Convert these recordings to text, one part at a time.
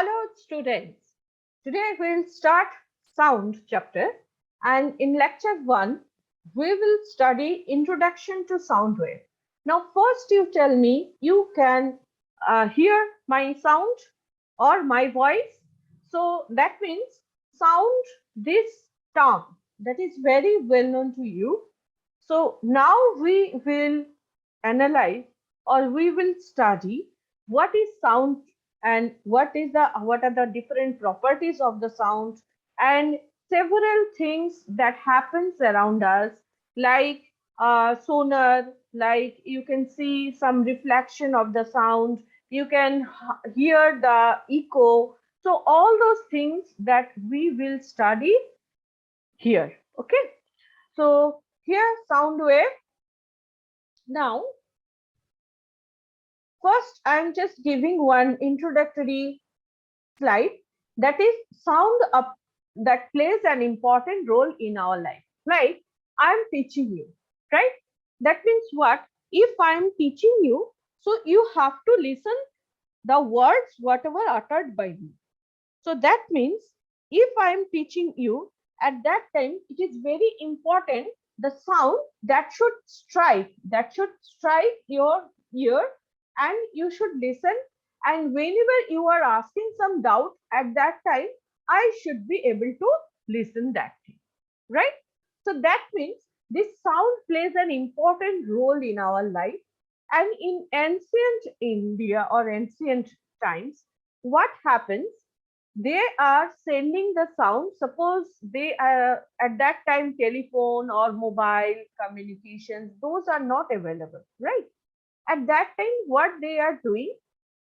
Hello students. Today we'll start sound chapter and in lecture 1 we will study introduction to sound wave. Now first you tell me you can hear my sound or my voice. So that means sound this term that is very well known to you. So now we will analyze or we will study what is sound and what are the different properties of the sound and several things that happens around us like sonar, like you can see some reflection of the sound, you can hear the echo. So all those things that we will study here. Okay, so here sound wave. Now first, I'm just giving one introductory slide, that is sound up that plays an important role in our life. Like I'm teaching you, right? That means what? If I'm teaching you, so you have to listen the words whatever uttered by me. So that means if I'm teaching you, at that time it is very important the sound that should strike your ear and you should listen, and whenever you are asking some doubt at that time I should be able to listen that thing, right? So that means this sound plays an important role in our life. And in ancient India or ancient times, what happens, they are sending the sound. Suppose they are at that time telephone or mobile communications, those are not available, right? At that time what they are doing,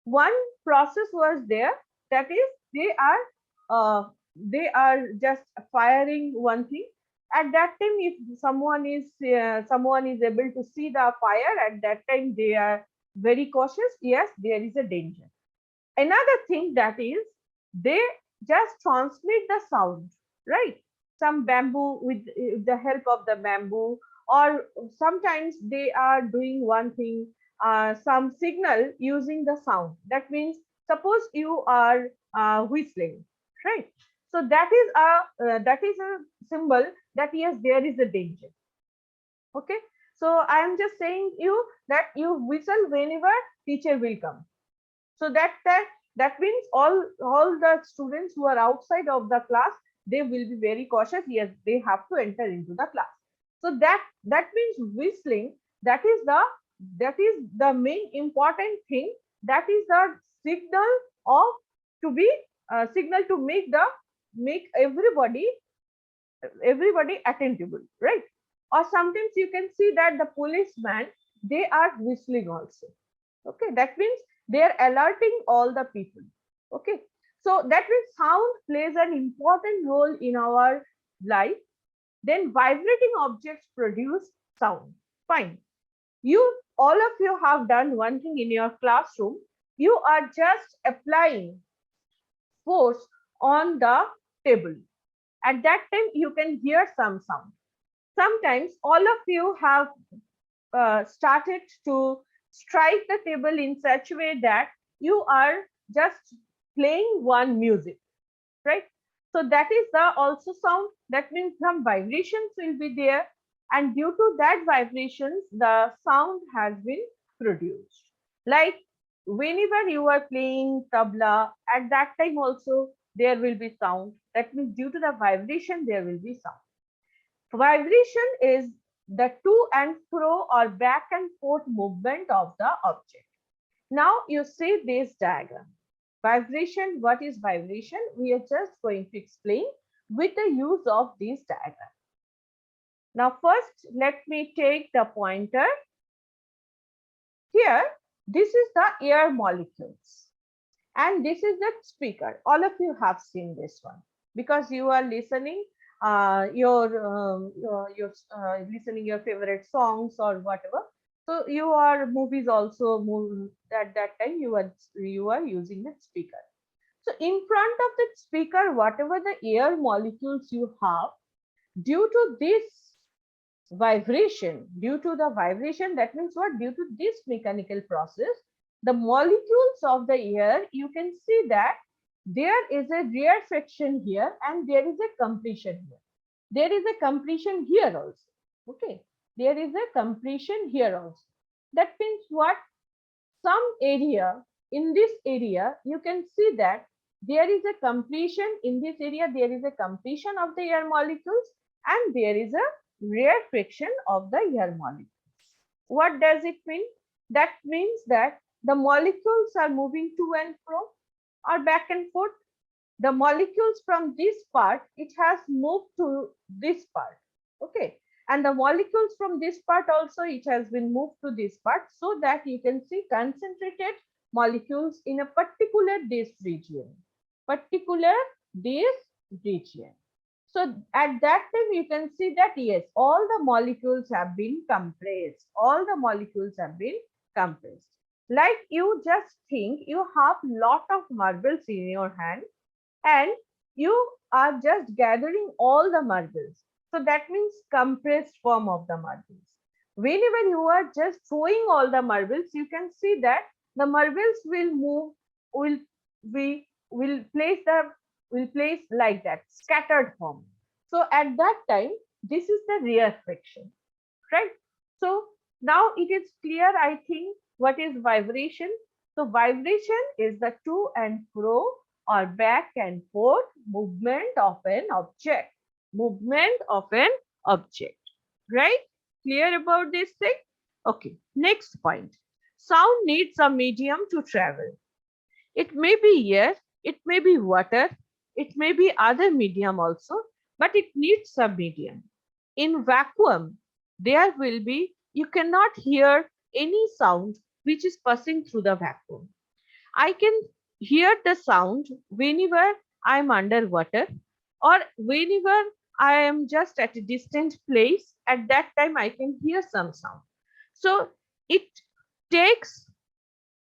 one process was there, that is they are just firing one thing. At that time if someone is able to see the fire, at that time they are very cautious, yes there is a danger. Another thing, that is they just transmit the sound, right? Some bamboo, with the help of the bamboo, or sometimes they are doing one thing, some signal using the sound. That means suppose you are whistling, right? So that is a symbol that yes there is a danger. Okay, so I am just saying you that you whistle whenever teacher will come. So that means all the students who are outside of the class, they will be very cautious, yes they have to enter into the class. So that means whistling, that is the main important thing, that is the signal of to be signal to make everybody attentible, right? Or sometimes you can see that the policeman, they are whistling also. Okay, that means they are alerting all the people. Okay, so that means sound plays an important role in our life. Then vibrating objects produce sound. Fine, you all of you have done one thing in your classroom, you are just applying force on the table. At that time you can hear some sound. Sometimes all of you have started to strike the table in such a way that you are just playing one music, right? So that is the also sound. That means some vibrations will be there, and due to that vibrations the sound has been produced. Like whenever you are playing tabla, at that time also there will be sound. That means due to the vibration there will be sound. Vibration is the to and fro or back and forth movement of the object. Now you see this diagram. Vibration, what is vibration? We are just going to explain with the use of this diagram. Now first let me take the pointer. Here this is the air molecules and this is the speaker. All of you have seen this one because you are listening listening your favorite songs or whatever. So your movies also move at that time you are using the speaker. So in front of the speaker, whatever the air molecules you have, due to this vibration, that means what? Due to this mechanical process, the molecules of the air, you can see that there is a rarefaction here and there is a completion here. There is a completion here also. Okay, there is a completion here also. That means what? Some area, in this area, you can see that there is a completion in this area, there is a completion of the air molecules and there is a rarefaction of the air molecules. What does it mean? That means that the molecules are moving to and fro or back and forth. The molecules from this part, it has moved to this part. Okay. And the molecules from this part also, it has been moved to this part, so that you can see concentrated molecules in a particular this region. Particular this region. So at that time, you can see that yes, all the molecules have been compressed. All the molecules have been compressed. Like you just think you have lot of marbles in your hand and you are just gathering all the marbles. So that means compressed form of the marbles. Whenever you are just throwing all the marbles, you can see that the marbles will move, will place like that, scattered form. So at that time, this is the rarefaction, right? So now it is clear, I think, what is vibration. So vibration is the to and fro or back and forth movement of an object. Movement of an object, right? Clear about this thing? Okay, next point. Sound needs a medium to travel. It may be air, it may be water, it may be other medium also, but it needs a medium. In vacuum, there will be, you cannot hear any sound which is passing through the vacuum. I can hear the sound whenever I am underwater or whenever I am just at a distant place. At that time, I can hear some sound. So it takes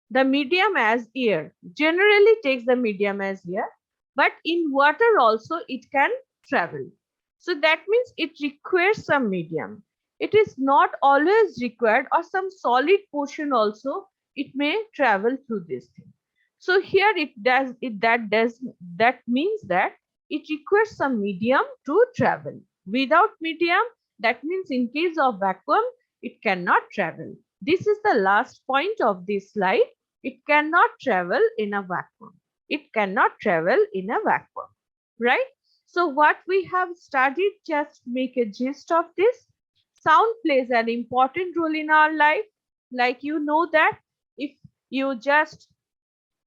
the medium as air, generally takes the medium as air, but in water also it can travel. So that means it requires some medium. It is not always required, or some solid portion also it may travel through this thing. So here that means that it requires some medium to travel. Without medium, that means in case of vacuum, it cannot travel. This is the last point of this slide. It cannot travel in a vacuum. It cannot travel in a vacuum, right? So what we have studied, just make a gist of this. Sound plays an important role in our life. Like you know that if you just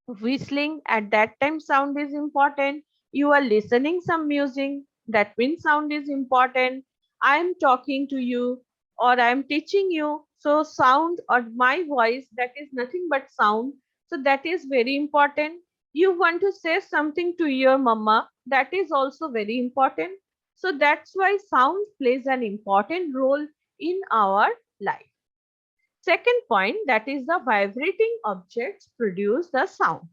whistling, at that time sound is important. You are listening some music, that means sound is important. I am talking to you or I am teaching you, so sound or my voice, that is nothing but sound, so that is very important. You want to say something to your mama, that is also very important. So that's why sound plays an important role in our life. Second point, that is the vibrating objects produce the sound,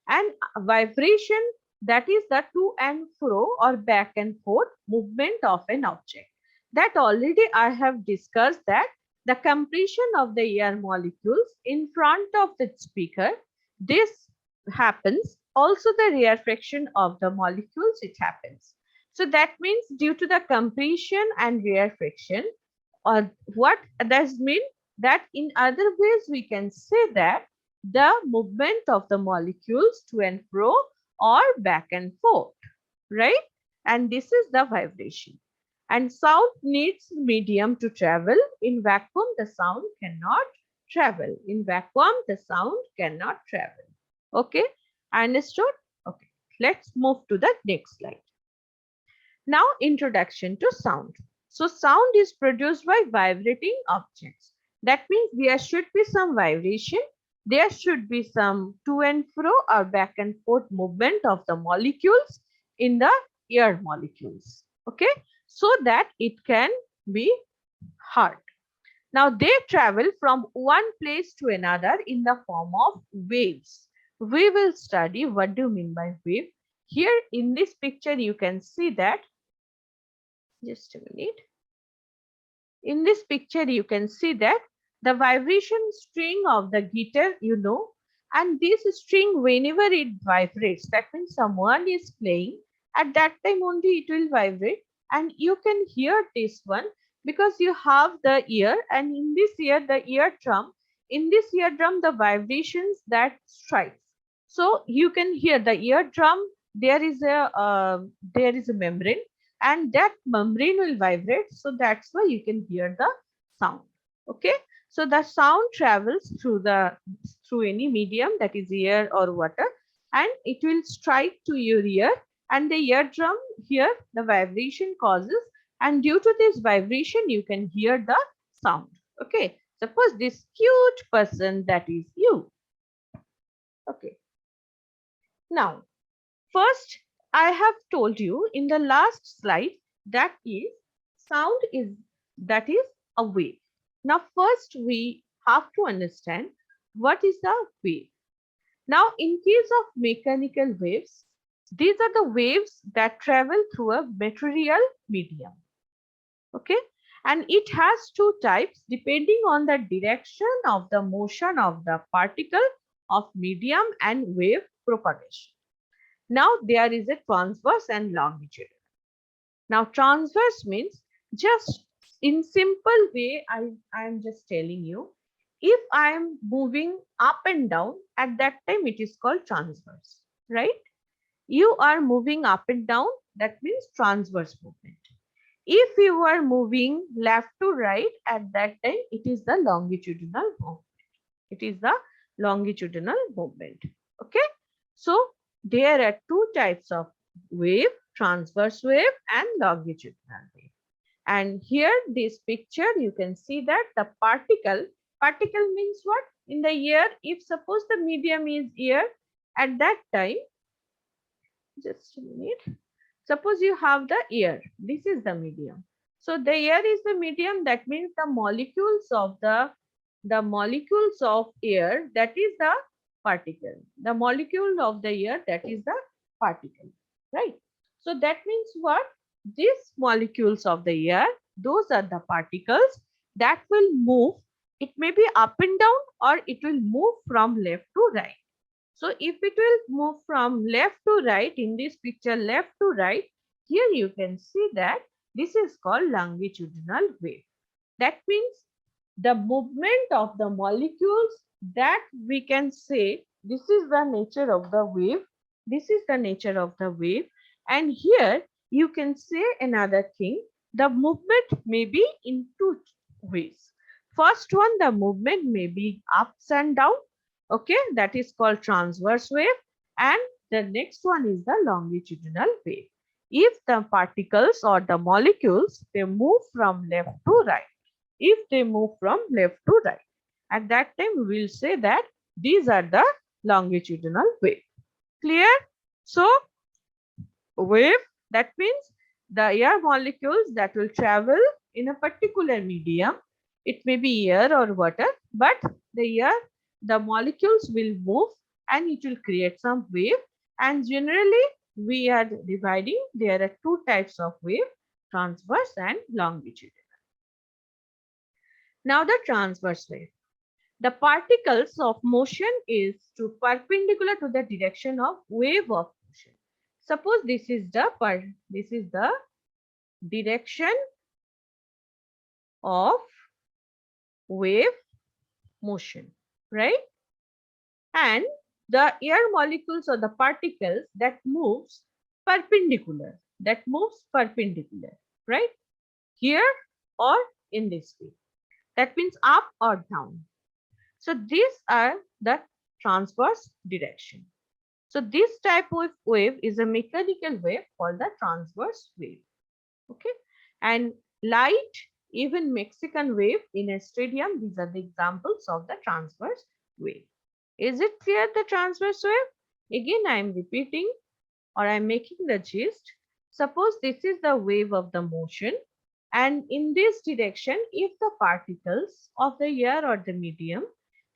and vibration, that is the to and fro or back and forth movement of an object. That already I have discussed, that the compression of the air molecules in front of the speaker, this happens. Also the rarefaction of the molecules, it happens. So that means due to the compression and rarefaction, or what does mean, that in other ways we can say that the movement of the molecules to and fro or back and forth, right? And this is the vibration. And sound needs medium to travel. In vacuum, the sound cannot travel. In vacuum, the sound cannot travel. Okay, understood? Okay, let's move to the next slide. Now, introduction to sound. So sound is produced by vibrating objects. That means there should be some vibration. There should be some to and fro or back and forth movement of the molecules in the air molecules. Okay, so that it can be heard. Now they travel from one place to another in the form of waves. We will study what do you mean by wave. Here in this picture you can see that, just a minute. In this picture, you can see that the vibration string of the guitar, you know, And this string, whenever it vibrates, that means someone is playing, at that time only it will vibrate, and you can hear this one because you have the ear, and in this ear, the eardrum, in this eardrum, the vibrations that strikes. So you can hear the eardrum, there is a membrane, and that membrane will vibrate. So that's why you can hear the sound. Okay. So the sound travels through any medium, that is air or water, and it will strike to your ear, and the eardrum here the vibration causes, and due to this vibration you can hear the sound. Okay. Suppose this cute person, that is you. Okay. Now, first I have told you in the last slide that is sound is that is a wave. Now first we have to understand what is the wave. Now in case of mechanical waves, these are the waves that travel through a material medium. Okay, and it has two types depending on the direction of the motion of the particle of medium and wave propagation. Now there is a transverse and longitudinal. Now transverse means, just in simple way, I am just telling you, if I am moving up and down, at that time it is called transverse, right? You are moving up and down, that means transverse movement. If you are moving left to right, at that time it is the longitudinal movement. It is the longitudinal movement. Okay. So there are two types of wave, transverse wave and longitudinal wave. And here this picture you can see that the particle means what? In the air, if suppose the medium is air, at that time, just a minute, suppose you have the air, this is the medium. So the air is the medium, that means the molecules of air, that is the particle. The molecule of the air, that is the particle, right? So that means what? These molecules of the air, those are the particles that will move. It may be up and down, or it will move from left to right. So if it will move from left to right, in this picture left to right, here you can see that this is called longitudinal wave. That means the movement of the molecules, that we can say this is the nature of the wave. This is the nature of the wave. And here you can say another thing, the movement may be in two ways. First one, the movement may be ups and down. Okay, that is called transverse wave. And the next one is the longitudinal wave. If the particles or the molecules, they move from left to right. If they move from left to right, at that time we will say that these are the longitudinal wave. Clear? So wave, that means the air molecules that will travel in a particular medium. It may be air or water, but the molecules will move and it will create some wave. And generally we are dividing, there are two types of wave, transverse and longitudinal. Now the transverse wave. The particles of motion is to perpendicular to the direction of wave of motion. Suppose this is the direction of wave motion, right? And the air molecules or the particles that moves perpendicular, right? Here or in this way. That means up or down. So these are the transverse direction. So this type of wave is a mechanical wave called the transverse wave. Okay. And light, even Mexican wave in a stadium, these are the examples of the transverse wave. Is it clear, the transverse wave? Again, I am repeating, or I am making the gist. Suppose this is the wave of the motion, and in this direction, if the particles of the air or the medium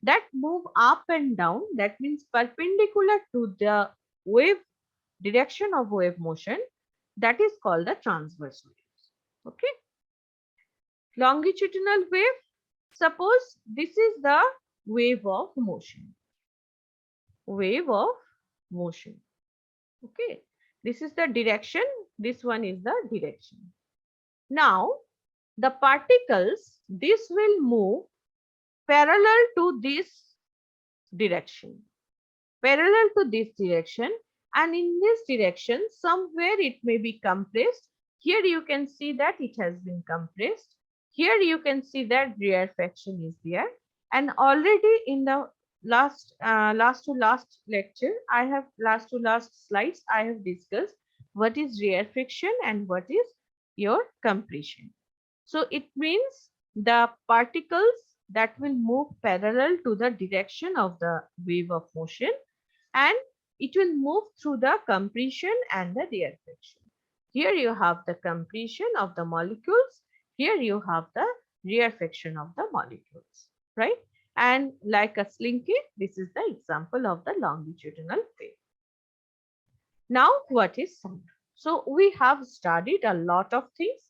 that move up and down, that means perpendicular to the wave direction of wave motion, that is called the transverse waves. Okay. Longitudinal wave, suppose this is the wave of motion. wave of motion. Okay, this is the direction, this one is the direction. Now the particles, this will move parallel to this direction, parallel to this direction, and in this direction somewhere it may be compressed. Here you can see that it has been compressed. Here you can see that rarefaction is there, and already in the last to last lecture, last to last slides I have discussed what is rarefaction and what is your compression. So it means the particles that will move parallel to the direction of the wave of motion, and it will move through the compression and the rarefaction. Here you have the compression of the molecules. Here you have the rarefaction of the molecules, right? And like a slinky, this is the example of the longitudinal wave. Now, what is sound? So we have studied a lot of things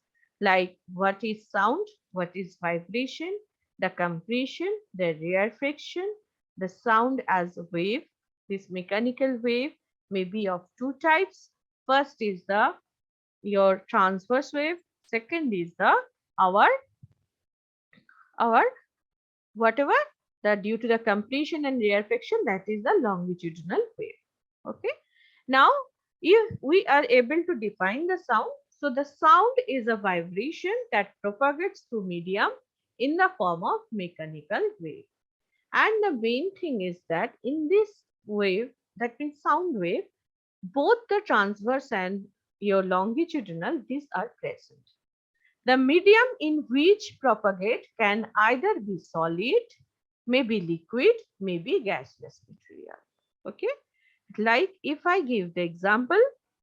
like what is sound, what is vibration, the compression, the rarefaction, the sound as a wave. This mechanical wave may be of two types. First is the your transverse wave. Second is the our whatever the due to the compression and rarefaction, that is the longitudinal wave. Okay. Now, if we are able to define the sound, so the sound is a vibration that propagates through medium in the form of mechanical wave. And the main thing is that in this wave, that means sound wave, both the transverse and your longitudinal, these are present. The medium in which propagate can either be solid, may be liquid, may be gaseous material. Okay. Like if I give the example,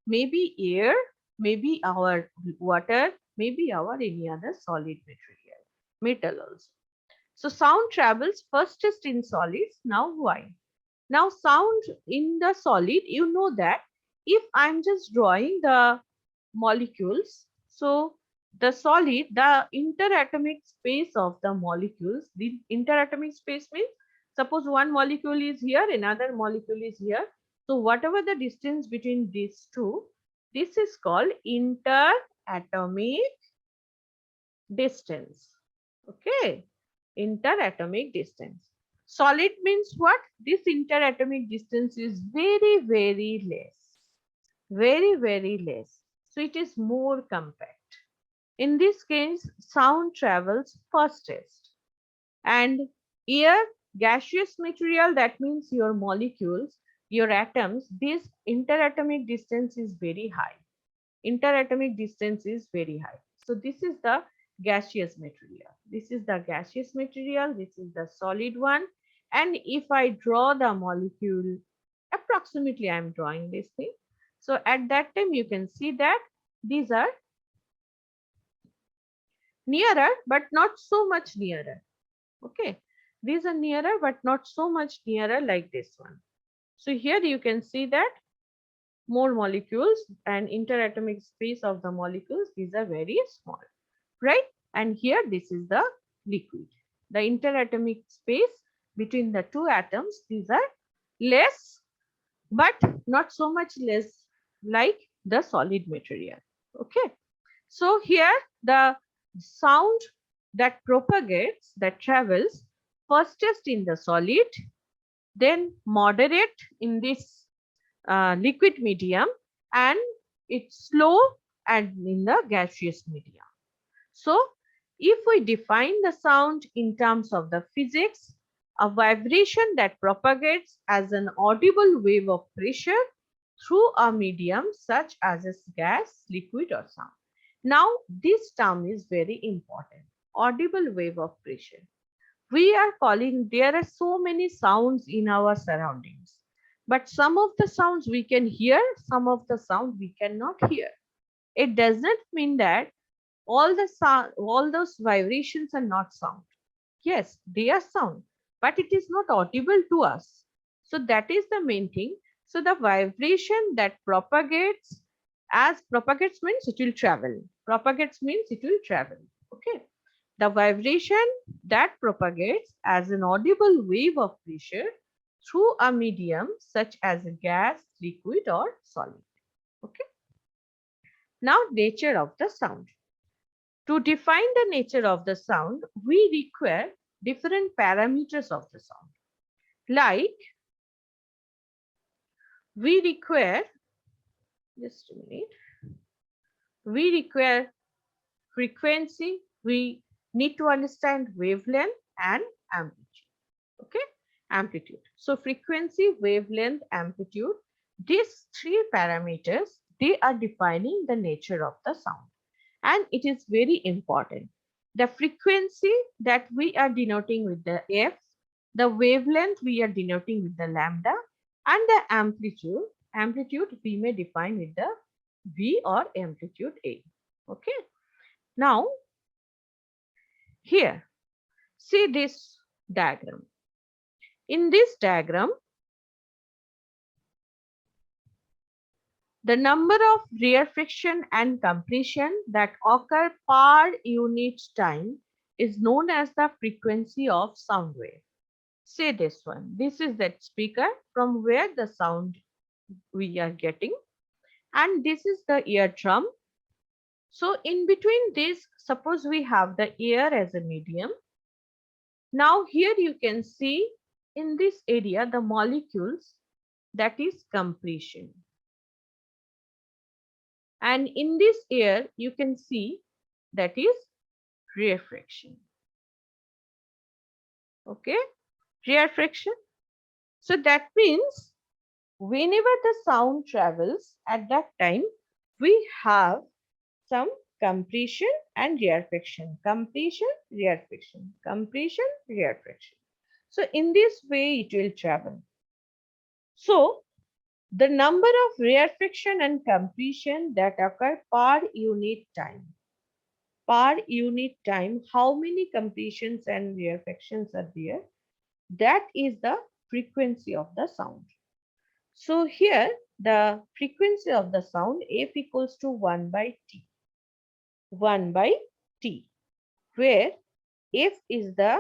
maybe air, maybe our water, maybe our any other solid material, metal also. So sound travels fastest in solids. Now why? Now sound in the solid, you know that if I'm just drawing the molecules, so the solid, the interatomic space of the molecules, the interatomic space means suppose one molecule is here, another molecule is here. So whatever the distance between these two, this is called interatomic distance. Okay, interatomic distance. Solid means what? This interatomic distance is very, very less. Very, very less. So it is more compact. In this case, sound travels fastest. And air, gaseous material, that means your molecules, your atoms, this interatomic distance is very high. Interatomic distance is very high. So this is the gaseous material. This is the gaseous material. This is the solid one. And if I draw the molecule, approximately I am drawing this thing. So at that time you can see that these are nearer but not so much nearer. Okay, these are nearer but not so much nearer like this one. So here you can see that more molecules and interatomic space of the molecules, these are very small, right? And here this is the liquid. The interatomic space between the two atoms, these are less but not so much less like the solid material. Okay, so here the sound that propagates, that travels fastest in the solid, then moderate in this liquid medium, and it's slow and in the gaseous medium. So if we define the sound in terms of the physics, a vibration that propagates as an audible wave of pressure through a medium such as a gas, liquid or sound. Now this term is very important, audible wave of pressure. We are calling, there are so many sounds in our surroundings, but some of the sounds we can hear, some of the sound we cannot hear. It does not mean that all the sound, all those vibrations are not sound. Yes, they are sound, but it is not audible to us. So that is the main thing. So the vibration that propagates, as propagates means it will travel. Propagates means it will travel. Okay. The vibration that propagates as an audible wave of pressure through a medium such as a gas, liquid or solid. Okay. Now nature of the sound. To define the nature of the sound, we require different parameters of the sound. Like we require, just a minute, we require frequency, we need to understand wavelength and amplitude. Okay, amplitude. So frequency, wavelength, amplitude, these three parameters, they are defining the nature of the sound. And it is very important. The frequency that we are denoting with the F, the wavelength we are denoting with the lambda, and the amplitude we may define with the V or amplitude A. Okay. Now, here, see this diagram. In this diagram, the number of rarefaction and compression that occur per unit time is known as the frequency of sound wave. Say this one. This is that speaker from where the sound we are getting, and this is the eardrum. So in between this, suppose we have the air as a medium. Now here you can see in this area the molecules, that is compression. And in this air you can see that is rarefaction. Okay, rarefaction. So that means whenever the sound travels, at that time we have some compression and rarefaction, compression, rarefaction, compression, rarefaction. So in this way it will travel. So the number of rarefaction and compression that occur per unit time. Per unit time, how many compressions and rarefactions are there? That is the frequency of the sound. So here the frequency of the sound F equals to 1 by T. 1 by T, where F is the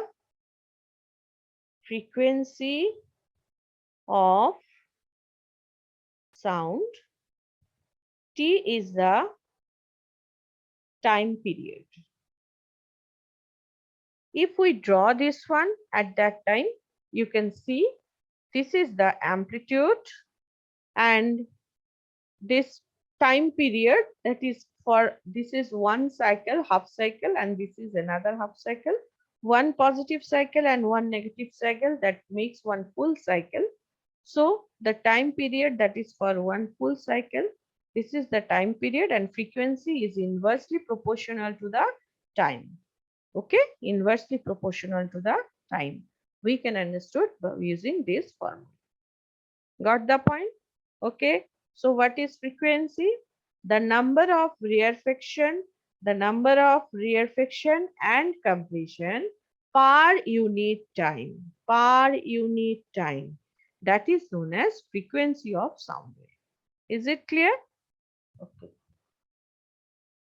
frequency of sound, T is the time period. If we draw this one at that time, you can see this is the amplitude and this time period, that is for, this is one cycle, half cycle, and this is another half cycle, one positive cycle and one negative cycle, that makes one full cycle. So the time period that is for one full cycle, this is the time period, and frequency is inversely proportional to the time. Okay, inversely proportional to the time. We can understood by using this formula. Got the point? Okay. So what is frequency? The number of rarefaction, and compression per unit time. Per unit time. That is known as frequency of sound wave. Is it clear? Okay.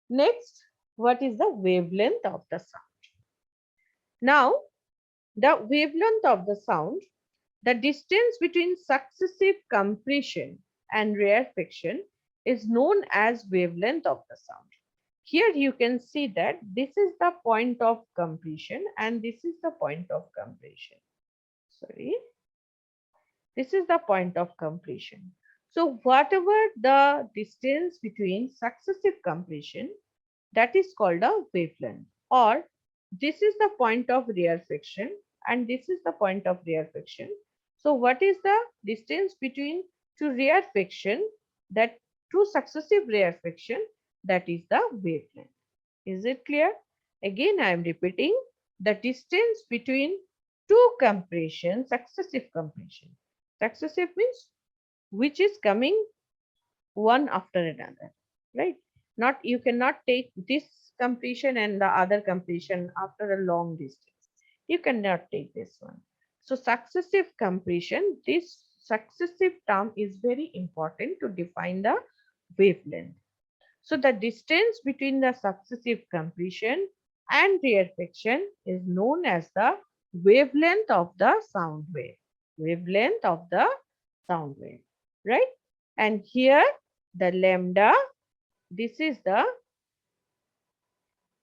Next, what is the wavelength of the sound? Now, the wavelength of the sound, the distance between successive compression and rarefaction, is known as wavelength of the sound. Here you can see that this is the point of compression and this is the point of compression. Sorry. This is the point of compression. So whatever the distance between successive compression, that is called a wavelength, or this is the point of rarefaction and this is the point of rarefaction. So what is the distance between two rarefaction, that two successive rarefaction, that is the wavelength. Is it clear? Again I am repeating, the distance between two compression, successive compression. Successive means which is coming one after another, right? Not, you cannot take this compression and the other compression after a long distance. You cannot take this one. So successive compression, this successive term is very important to define the wavelength. So the distance between the successive compression and rarefaction is known as the wavelength of the sound wave. wavelength of the sound wave, right? And here the lambda, this is the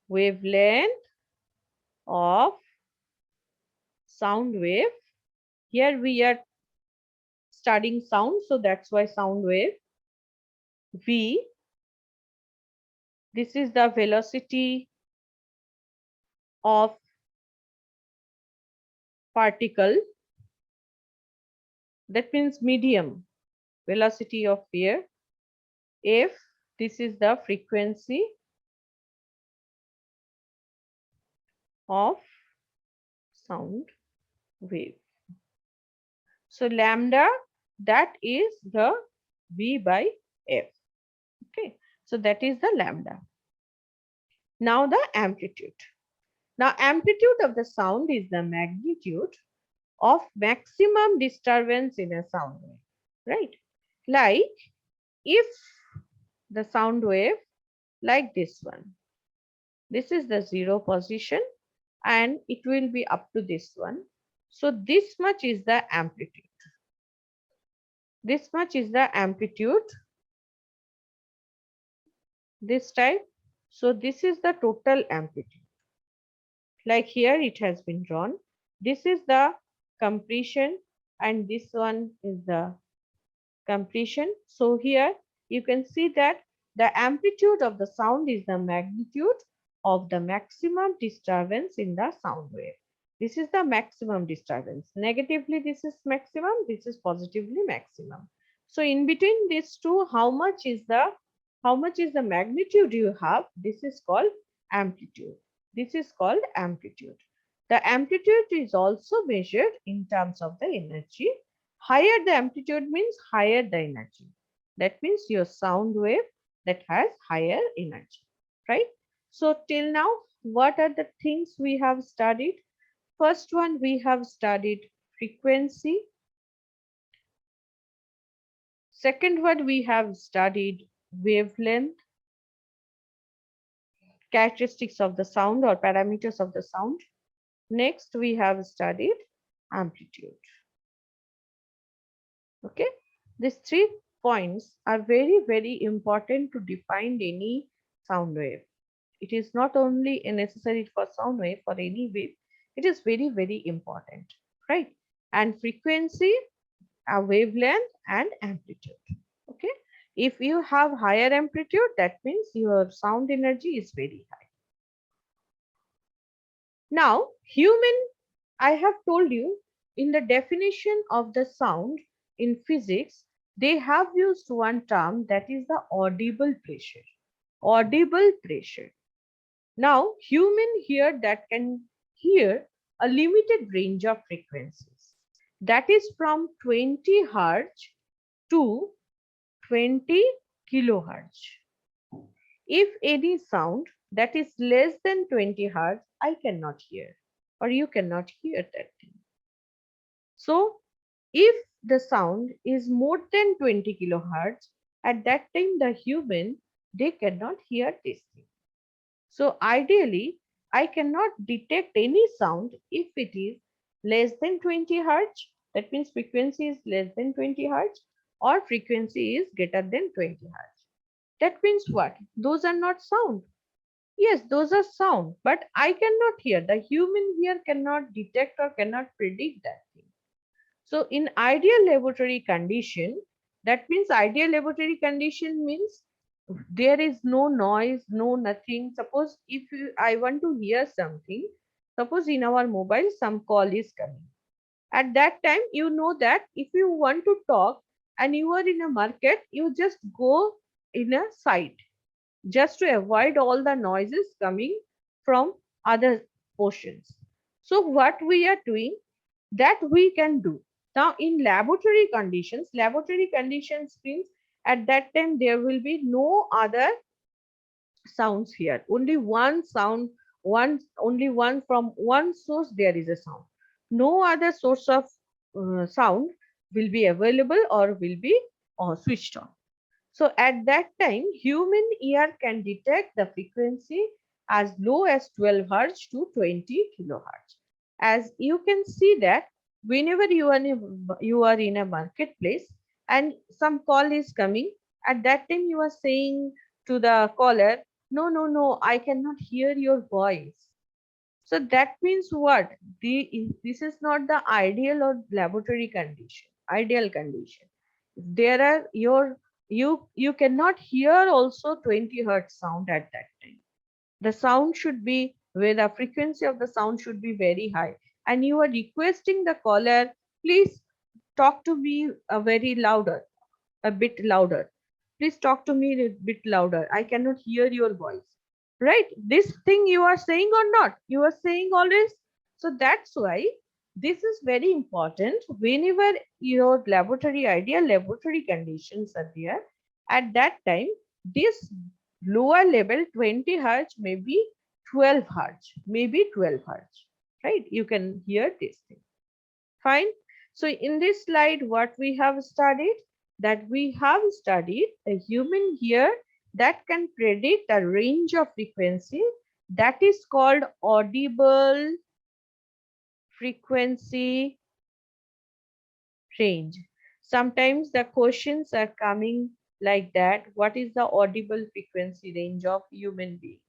wavelength of sound wave. Here we are studying sound, so that's why sound wave. V, this is the velocity of particle, that means medium velocity of air. F, this is the frequency of sound wave. So lambda, that is the V by F. Okay, so that is the lambda. Now the amplitude. Now amplitude of the sound is the magnitude of maximum disturbance in a sound wave, right? Like if the sound wave like this one, this is the 0 position and it will be up to this one. So this much is the amplitude. This much is the amplitude, this type. So this is the total amplitude. Like here it has been drawn. This is the compression and this one is the completion. So here you can see that the amplitude of the sound is the magnitude of the maximum disturbance in the sound wave. This is the maximum disturbance. Negatively this is maximum, this is positively maximum. So in between these two, how much is the magnitude you have? This is called amplitude. This is called amplitude. The amplitude is also measured in terms of the energy. Higher the amplitude means higher the energy. That means your sound wave that has higher energy, right? So till now, what are the things we have studied? First one, we have studied frequency. Second one, we have studied wavelength, characteristics of the sound or parameters of the sound. Next, we have studied amplitude. Okay, these 3 points are very, very important to define any sound wave. It is not only necessary for sound wave, for any wave, it is very, very important, right? And frequency, wavelength and amplitude. Okay, if you have higher amplitude, that means your sound energy is very high. Now, I have told you in the definition of the sound in physics, they have used one term, that is the audible pressure. Audible pressure. Now, human here that can hear a limited range of frequencies. That is from 20 Hz to 20 kilohertz. If any sound that is less than 20 Hz, I cannot hear, or you cannot hear that thing. So, if the sound is more than 20 kilohertz, at that time the human, they cannot hear this thing. So ideally, I cannot detect any sound if it is less than 20 Hz. That means frequency is less than 20 Hz or frequency is greater than 20 Hz. That means what? Those are not sound. Yes, those are sound, but I cannot hear. The human here cannot detect or cannot predict that thing. So in ideal laboratory condition, that means ideal laboratory condition means there is no noise, no nothing. Suppose if I want to hear something, suppose in our mobile some call is coming. At that time, you know that if you want to talk and you are in a market, you just go in a side just to avoid all the noises coming from other portions. So what we are doing, that we can do. Now in laboratory conditions means at that time there will be no other sounds here. Only one sound, only one from one source there is a sound. No other source of sound will be available or will be switched on. So at that time, human ear can detect the frequency as low as 12 Hz to 20 kilohertz. As you can see that whenever you are in a marketplace and some call is coming, at that time you are saying to the caller, no, no, no, I cannot hear your voice. So that means what? This is not the ideal or laboratory condition, ideal condition. There are you cannot hear also 20 hertz sound at that time. The sound should be where the frequency of the sound should be very high. And you are requesting the caller, please talk to me a bit louder. Please talk to me a bit louder. I cannot hear your voice. Right? This thing you are saying or not? You are saying always. So that's why this is very important. Whenever your ideal laboratory conditions are there, at that time, this lower level 20 hertz maybe 12 hertz, maybe 12 hertz. Right? You can hear this thing. Fine. So in this slide, what we have studied, that we have studied a human ear that can predict a range of frequency that is called audible frequency range. Sometimes the questions are coming like that. What is the audible frequency range of human being?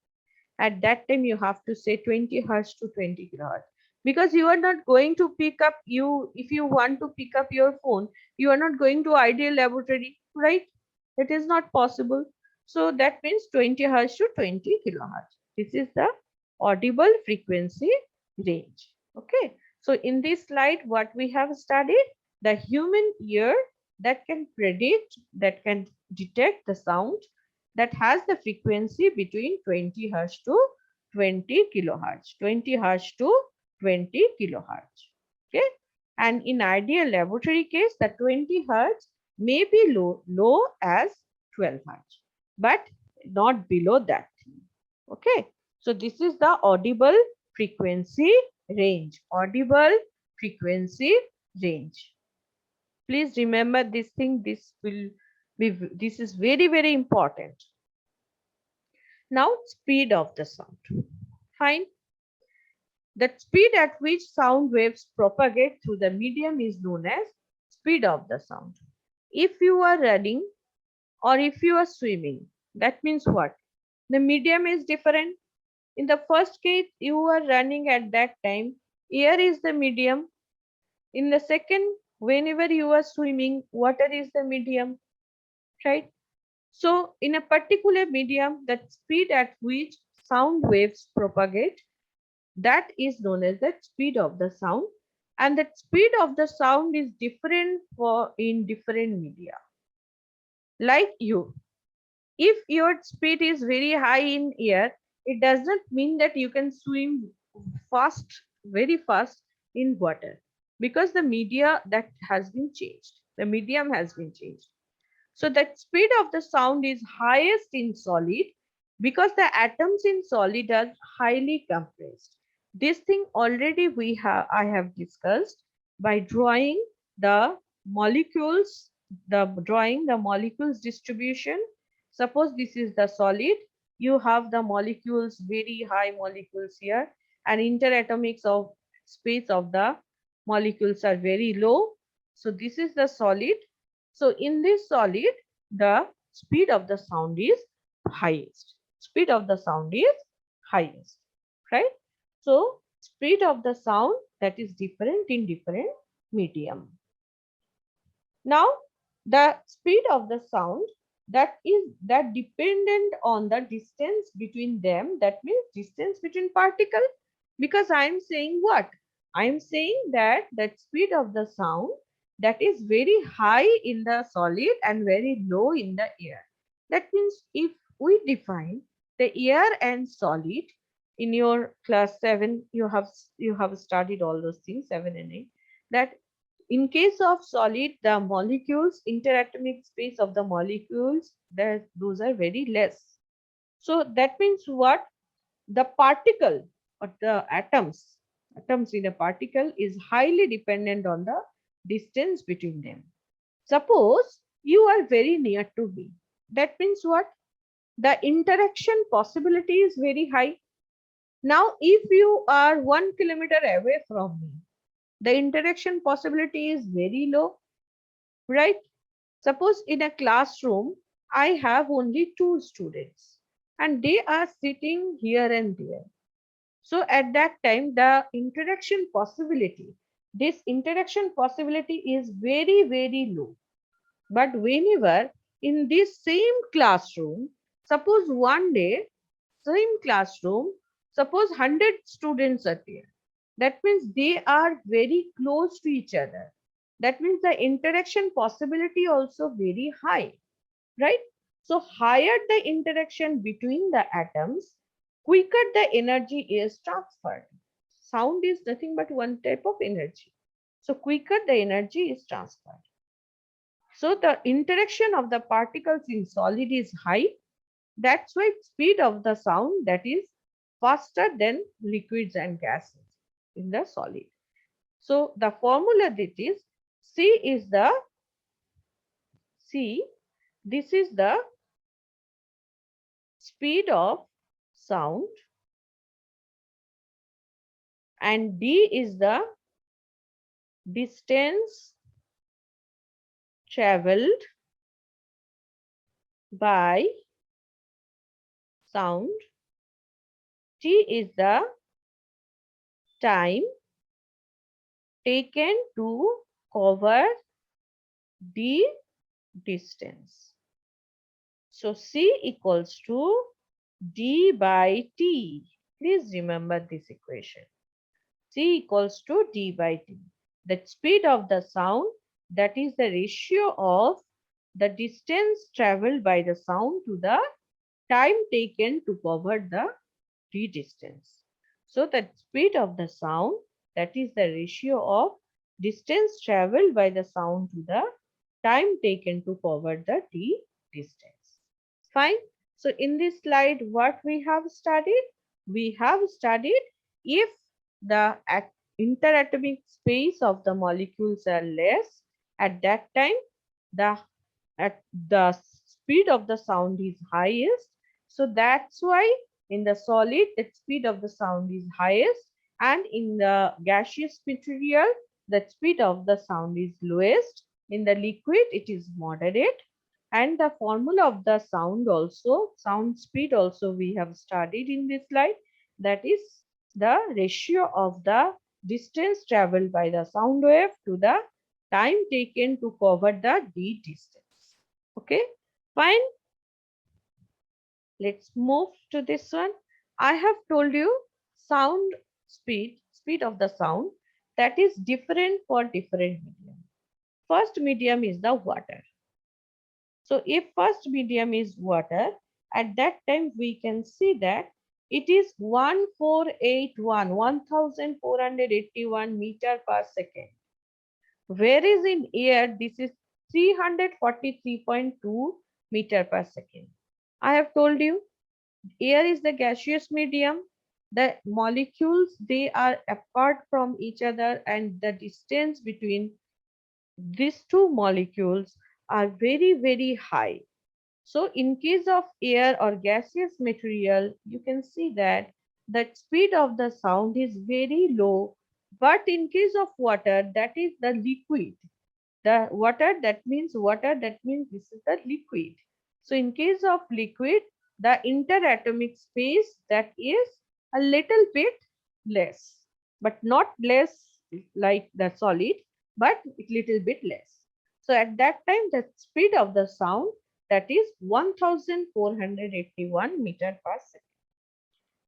At that time you have to say 20 hertz to 20 kilohertz, because you are not going to pick up if you want to pick up your phone, you are not going to ideal laboratory, right? It is not possible. So that means 20 hertz to 20 kilohertz. This is the audible frequency range. Okay. So in this slide, what we have studied, the human ear that can predict, that can detect the sound that has the frequency between 20 hertz to 20 kilohertz, 20 hertz to 20 kilohertz. Okay. And in ideal laboratory case, the 20 hertz may be low as 12 hertz, but not below that. Okay. So this is the audible frequency range, audible frequency range. Please remember this thing. This is very, very important. Now, speed of the sound. Fine. The speed at which sound waves propagate through the medium is known as speed of the sound. If you are running or if you are swimming, that means what? The medium is different. In the first case, you are running at that time, air is the medium. In the second, whenever you are swimming, water is the medium, right? So in a particular medium, the speed at which sound waves propagate, that is known as the speed of the sound. And the speed of the sound is different in different media. Like if your speed is very high in air, it does not mean that you can swim fast, very fast in water, because the media that has been changed. The medium has been changed. So the speed of the sound is highest in solid because the atoms in solid are highly compressed. This thing already I have discussed by drawing the molecules, drawing the molecules distribution. Suppose this is the solid, you have the molecules, very high molecules here, and interatomics of space of the molecules are very low. So this is the solid. So in this solid, the speed of the sound is highest. Speed of the sound is highest, right? So speed of the sound, that is different in different medium. Now the speed of the sound, that dependent on the distance between them, that means distance between particle, because I am saying what? I am saying that speed of the sound, that is very high in the solid and very low in the air. That means if we define the air and solid, in your class 7, you have studied all those things, 7 and 8, that in case of solid, the molecules, interatomic space of the molecules, those are very less. So that means what? The particle or the atoms in a particle is highly dependent on the distance between them. Suppose you are very near to me. That means what? The interaction possibility is very high. Now, if you are 1 kilometer away from me, the interaction possibility is very low, right? Suppose in a classroom, I have only 2 students and they are sitting here and there. So at that time, this interaction possibility is very, very low. But whenever in this same classroom, suppose one day, same classroom, suppose 100 students are there. That means they are very close to each other. That means the interaction possibility also very high, right? So higher the interaction between the atoms, quicker the energy is transferred. Sound is nothing but one type of energy. So quicker the energy is transferred. So the interaction of the particles in solid is high. That's why speed of the sound that is faster than liquids and gases in the solid. So the formula that is C, this is the speed of sound and D is the distance traveled by sound. T is the time taken to cover the distance. So C equals to D by T. Please remember this equation. C equals to D by T. The speed of the sound, that is the ratio of the distance traveled by the sound to the time taken to cover the D distance. So the speed of the sound, that is the ratio of distance traveled by the sound to the time taken to cover the D distance. Fine. So in this slide, what we have studied? We have studied if the interatomic space of the molecules are less, at that time the speed of the sound is highest. So that's why in the solid, the speed of the sound is highest, and in the gaseous material, the speed of the sound is lowest. In the liquid, it is moderate. And the formula of the sound also, sound speed also we have studied in this slide. That is the ratio of the distance traveled by the sound wave to the time taken to cover the D distance. Okay, fine. Let's move to this one. I have told you sound speed of the sound, that is different for different medium. First medium is the water. So if first medium is water, at that time we can see that it is 1481 meter per second. Whereas in air, this is 343.2 meter per second. I have told you air is the gaseous medium. The molecules, they are apart from each other, and the distance between these two molecules are very, very high. So in case of air or gaseous material, you can see that the speed of the sound is very low. But in case of water, that is the liquid. The water, that means this is the liquid. So in case of liquid, the interatomic space, that is a little bit less, but not less like the solid, but a little bit less. So at that time, the speed of the sound, that is 1481 meter per second.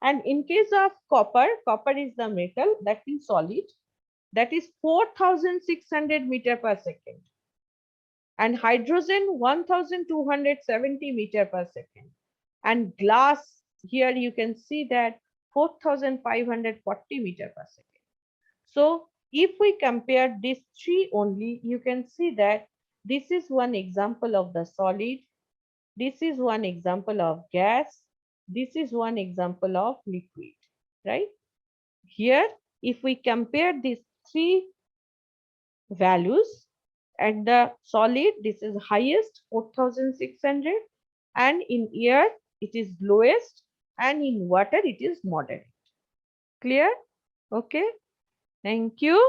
And in case of copper is the metal, that is solid, that is 4600 meter per second. And hydrogen 1270 meter per second. And glass, here you can see that 4540 meter per second. So if we compare these three only, you can see that this is one example of the solid, this is one example of gas, this is one example of liquid, right? Here, if we compare these three values, at the solid, this is highest 4600, and in air, it is lowest, and in water, it is moderate. Clear? Okay. Thank you.